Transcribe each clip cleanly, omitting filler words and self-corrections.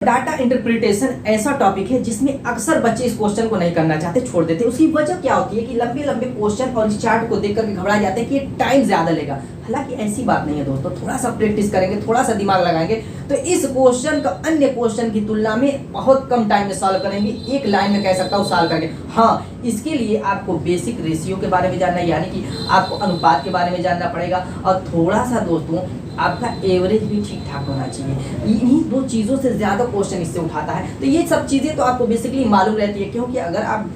Data interpretation ऐसा topic है जिसमें अक्सर बच्चे इस क्वेश्चन को नहीं करना चाहते, छोड़ देते हैं। उसकी वजह क्या होती है कि लंबे लंबे क्वेश्चन और इस चार्ट को देख करके घबरा जाते हैं कि टाइम ज्यादा लेगा। हालांकि ऐसी बात नहीं है दोस्तों, थोड़ा सा प्रैक्टिस करेंगे, थोड़ा सा दिमाग लगाएंगे तो इस क्वेश्चन का अन्य क्वेश्चन की तुलना में बहुत कम टाइम में सॉल्व करेंगे। एक लाइन में कह सकता हूँ सॉल्व करके। हाँ, इसके लिए आपको बेसिक रेशियो के बारे में जानना है, यानी कि आपको अनुपात के बारे में जानना पड़ेगा, और थोड़ा सा दोस्तों आपका एवरेज भी ठीक ठाक होना चाहिए। इन्हीं दो चीज़ों से ज़्यादा क्वेश्चन इससे उठाता है। तो ये सब चीज़ें तो आपको बेसिकली मालूम रहती है, क्योंकि अगर आप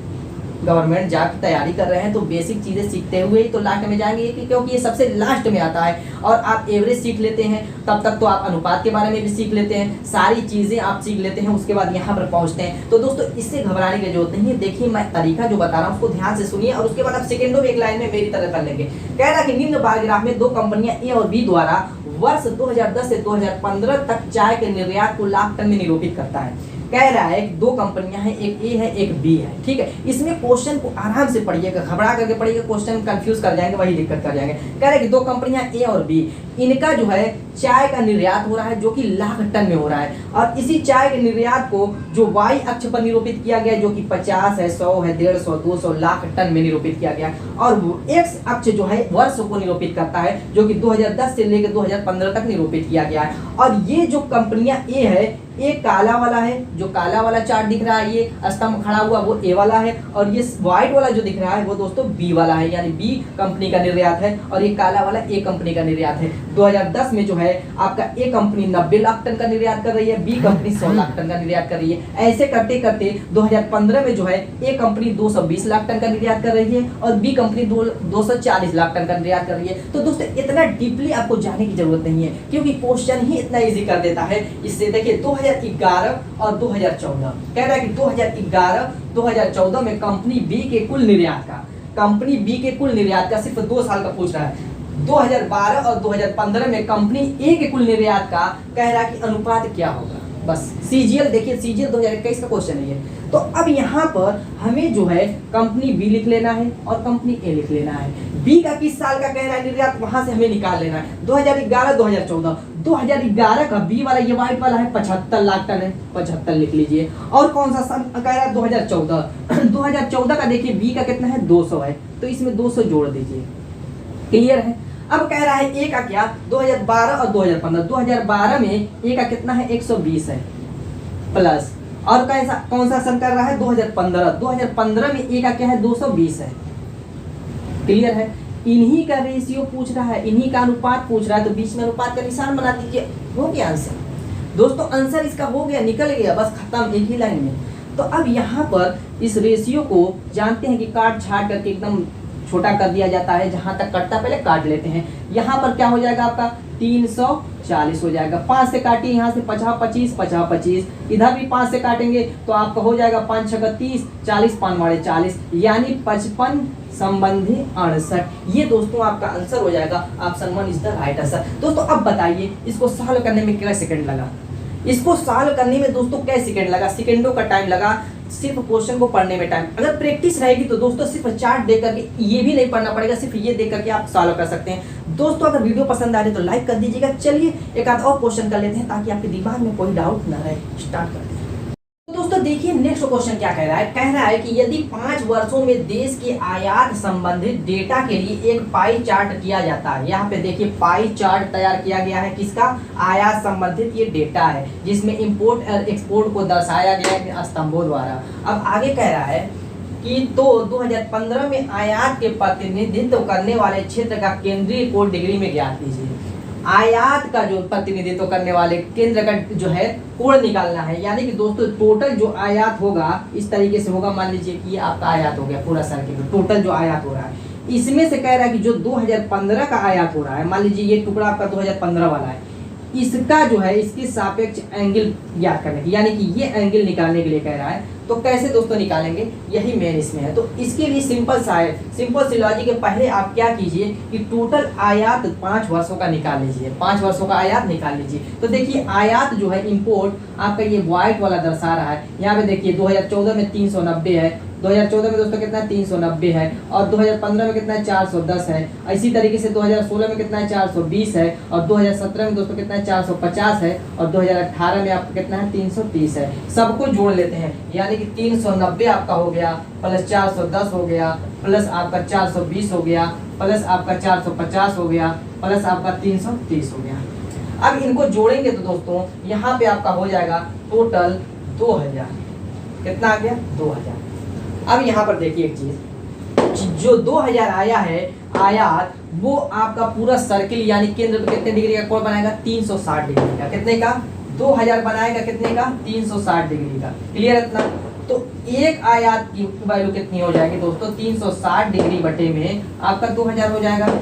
गवर्नमेंट जॉब की तैयारी कर रहे हैं तो बेसिक चीज़ें सीखते हुए ही तो लास्ट में जाएंगे, क्योंकि ये सबसे लास्ट में आता है। और आप एवरेज सीख लेते हैं तब तक तो आप अनुपात के बारे में भी सीख लेते हैं, सारी चीज़ें आप सीख लेते हैं, उसके बाद यहाँ पर पहुँचते हैं। तो दोस्तों इससे घबराने की जरूरत नहीं है। देखिए मैं तरीका जो बता रहा हूँ उसको ध्यान से सुनिए, और उसके बाद आप सेकेंडों में एक लाइन में मेरी तरह कर लेंगे। कह रहा है कि निम्न बार ग्राफ में दो कंपनियां ए और बी द्वारा वर्ष 2010 से 2015 तक चाय के निर्यात को लाख टन में निरूपित करता है। कह रहा है कि दो कंपनियां हैं, एक ए है एक बी है, ठीक है। इसमें क्वेश्चन को आराम से पढ़िएगा, घबरा करके पढ़िएगा, क्वेश्चन कंफ्यूज कर जाएंगे, वही दिक्कत कर जाएंगे। कह रहे हैं कि दो कंपनियां ए और बी, इनका जो है चाय का निर्यात हो रहा है जो कि लाख टन में हो रहा है, और इसी चाय के निर्यात को जो वाई अक्ष पर निरूपित किया गया जो कि 50 है, 100 है, 150, 200 लाख टन में निरूपित किया गया, और एक्स अक्ष जो है वर्ष को निरूपित करता है जो कि 2010 से लेकर 2015 तक निरूपित किया गया है। और ये जो कंपनियां ए है, एक काला वाला है, जो काला वाला चार्ट दिख रहा है ये स्तंभ खड़ा हुआ वो ए वाला है, और ये व्हाइट वाला जो दिख रहा है वो दोस्तों बी वाला है, यानी बी कंपनी का निर्यात है, और ये काला वाला ए कंपनी का निर्यात है। 2010 में जो है आपका ए कंपनी 90 लाख टन का निर्यात कर रही है, बी कंपनी 100 लाख टन का निर्यात कर रही है। ऐसे करते करते 2015 में जो है ए कंपनी 220 लाख टन का निर्यात कर रही है, और बी कंपनी 240 लाख टन का निर्यात कर रही है। तो दोस्तों इतना डीपली आपको जाने की जरूरत नहीं है, क्योंकि क्वेश्चन ही इतना इजी कर देता है। इससे देखिए 2011 और 2014 कह रहा है कि 2011-2014 में कंपनी बी के कुल निर्यात का सिर्फ 2 साल का पूछ रहा है। 2012 और 2015 में कंपनी ए के कुल निर्यात का कह रहा है कि अनुपात क्या होगा। बस सीजीएल देखिए, सीजीएल 2021 का क्वेश्चन है ये। तो अब यहाँ पर हमें जो है कंपनी बी लिख लेना है और कंपनी ए लिख लेना है। बी का किस साल का कह रहा है निर्यात, वहां से हमें निकाल लेना है। 2011-2014, 2011 का बी वाला ये व्हाइट वाला है 75 लाख टन है, 75 लिख लीजिए। और कौन सा सन कह रहा है 2014, 2014 का देखिए बी का कितना है 200 है, तो इसमें 200 जोड़ दीजिए। क्लियर है। अब कह रहा है ए का क्या, 2012 और 2015, 2012 में ए का कितना है 120 है प्लस, और कैसा कौन सा सन कर रहा है 2015, 2015 में ए का क्या है 220 है। क्लियर है। इन्हीं का रेशियो पूछ रहा है, इन्हीं का अनुपात पूछ रहा है, तो बीच में अनुपात का निशान बना दीजिए, हो गया आंसर। दोस्तों आंसर इसका हो गया, निकल गया, बस खत्म एक ही लाइन में। तो अब यहाँ पर इस रेशियो को जानते हैं कि काट छाट करके एकदम छोटा कर दिया जाता है, जहां तक कटता पहले काट लेते हैं। यहाँ पर क्या हो जाएगा आपका 340 हो जाएगा। 5 से काटिए, यहाँ से 50 25 50 25, इधर भी 5 से काटेंगे तो आपका हो जाएगा 5 6 30, 40 5 वाड़े 40, यानी 55 संबंधी 68। ये दोस्तों आपका आंसर हो जाएगा। Option 1 is the right answer. दोस्तों अब बताइए इसको सॉल्व करने में कितना सेकंड लगा, इसको सॉल्व करने में दोस्तों क्या सेकंड लगा, सेकंडों का टाइम लगा, सिर्फ क्वेश्चन को पढ़ने में टाइम। अगर प्रैक्टिस रहेगी तो दोस्तों सिर्फ चार्ट देख करके ये भी नहीं पढ़ना पड़ेगा, सिर्फ ये देख करके आप सॉल्व कर सकते हैं। दोस्तों अगर वीडियो पसंद आ रही है तो लाइक कर दीजिएगा। चलिए एक आध और क्वेश्चन कर लेते हैं ताकि आपके दिमाग में कोई डाउट ना रहे। स्टार्ट करते हैं। तो दोस्तों देखिए नेक्स्ट क्वेश्चन क्या कह रहा है कि यदि 5 वर्षों में देश के आयात संबंधित डेटा के लिए एक पाई चार्ट किया जाता है। यहाँ पे देखिए पाई चार्ट तैयार किया गया है, किसका, आयात संबंधित ये डेटा है, जिसमें इंपोर्ट और एक्सपोर्ट को दर्शाया गया है स्तंभों द्वारा। अब आगे कह रहा है कि तो 2015 में आयात के प्रतिनिधित्व करने वाले क्षेत्र का केंद्रीय कोण डिग्री में ज्ञात कीजिए। आयात का जो प्रतिनिधित्व करने वाले केंद्र का जो है कोण निकालना है, यानी कि दोस्तों टोटल जो आयात होगा इस तरीके से होगा। मान लीजिए कि ये आपका आयात हो गया पूरा सर्किल, टोटल जो आयात हो रहा है इसमें से कह रहा है कि जो 2015 का आयात हो रहा है, मान लीजिए ये टुकड़ा आपका 2015 वाला है, इसका जो है इसके सापेक्ष एंगल ज्ञात करने की, यानी कि ये एंगल निकालने के लिए कह रहा है। तो कैसे दोस्तों निकालेंगे, यही मेन इसमें है। तो इसके लिए सिंपल सा है, सिंपल सी लॉजिक है। पहले आप क्या कीजिए कि टोटल आयात 5 वर्षों का निकाल लीजिए, 5 वर्षों का आयात निकाल लीजिए। तो देखिए आयात जो है इंपोर्ट आपका ये व्हाइट वाला दर्शा रहा है। यहाँ पे देखिए 2014 में 390 है, 2014 में दोस्तों कितना है 390 है, और 2015 में कितना है 410 है। इसी तरीके से 2016 में कितना है 420 है, और 2017 में दोस्तों कितना है 450 है, और 2018 में आपका कितना है 330 है। सबको जोड़ लेते हैं, यानी कि 390 आपका हो गया, प्लस 410 हो गया, प्लस आपका 420 हो गया, प्लस आपका 450 हो गया, प्लस आपका 330 हो गया। अब इनको जोड़ेंगे तो दोस्तों यहाँ पे आपका हो जाएगा टोटल 2000। कितना आ गया 2000। अब यहाँ पर देखिए एक चीज, जो 2000 आया है आयात, वो आपका पूरा सर्किल यानी केंद्र पे कितने डिग्री का कोण बनाएगा 360 डिग्री का। कितने का 2000 बनाएगा, कितने का 360 डिग्री का। क्लियर है इतना। तो एक आयात की वैल्यू कितनी हो जाएगी दोस्तों 360 डिग्री बटे में आपका 2000 हो जाएगा।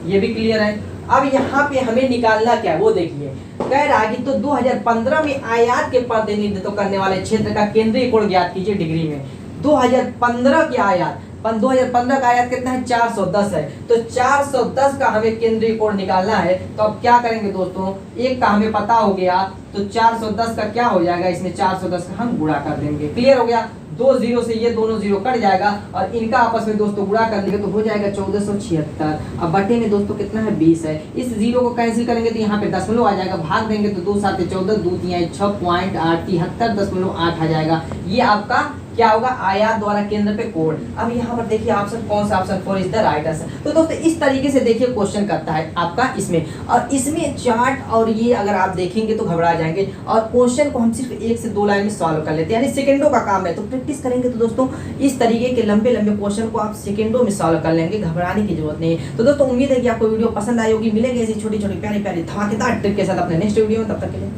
ये भी क्लियर है। अब यहाँ पे हमें निकालना क्या है वो देखिए, कह रहा है कि तो 2015 में आयात के प्रतिनिधित्व करने वाले क्षेत्र का केंद्रीय कोण ज्ञात कीजिए डिग्री में। 2015 की आयात, 2015 का आयात कितना है 410 है, तो 410 का हमें केंद्रीय कोण निकालना है। तो अब क्या करेंगे दोस्तों, एक का हमें पता हो गया, तो 410 का क्या हो जाएगा, इसमें 410 का हम गुणा कर देंगे। क्लियर हो गया। 2 जीरो से ये दोनों जीरो कट जाएगा, और इनका आपस में दोस्तों गुणा कर देंगे तो हो जाएगा 1476। अब बटे में दोस्तों कितना है 20 है। इस जीरो को कैंसिल करेंगे तो यहाँ पे दशमलव आ जाएगा, भाग देंगे तो 2 7 14, 2 3 6.8, 73.8 आ जाएगा। ये आपका क्या होगा आयात द्वारा केंद्र पे कोण। अब यहाँ पर देखिए ऑप्शन कौन सा, option 4 is the right answer. तो दोस्तों इस तरीके से देखिए क्वेश्चन करता है आपका इसमें, और इसमें चार्ट और ये अगर आप देखेंगे तो घबरा जाएंगे, और क्वेश्चन को हम सिर्फ 1 से 2 लाइन में सॉल्व कर लेते हैं, यानी सेकंडों का काम है। तो प्रैक्टिस करेंगे तो दोस्तों इस तरीके के लंबे लंबे क्वेश्चन को आप सेकंडों में सॉल्व कर लेंगे, घबराने की जरूरत नहीं है। तो दोस्तों उम्मीद है कि आपको वीडियो पसंद आई होगी। मिलेंगे ऐसी छोटी छोटी प्यारी प्यारी धमाकेदार ट्रिक के साथ अपने नेक्स्ट वीडियो में, तब तक के लिए।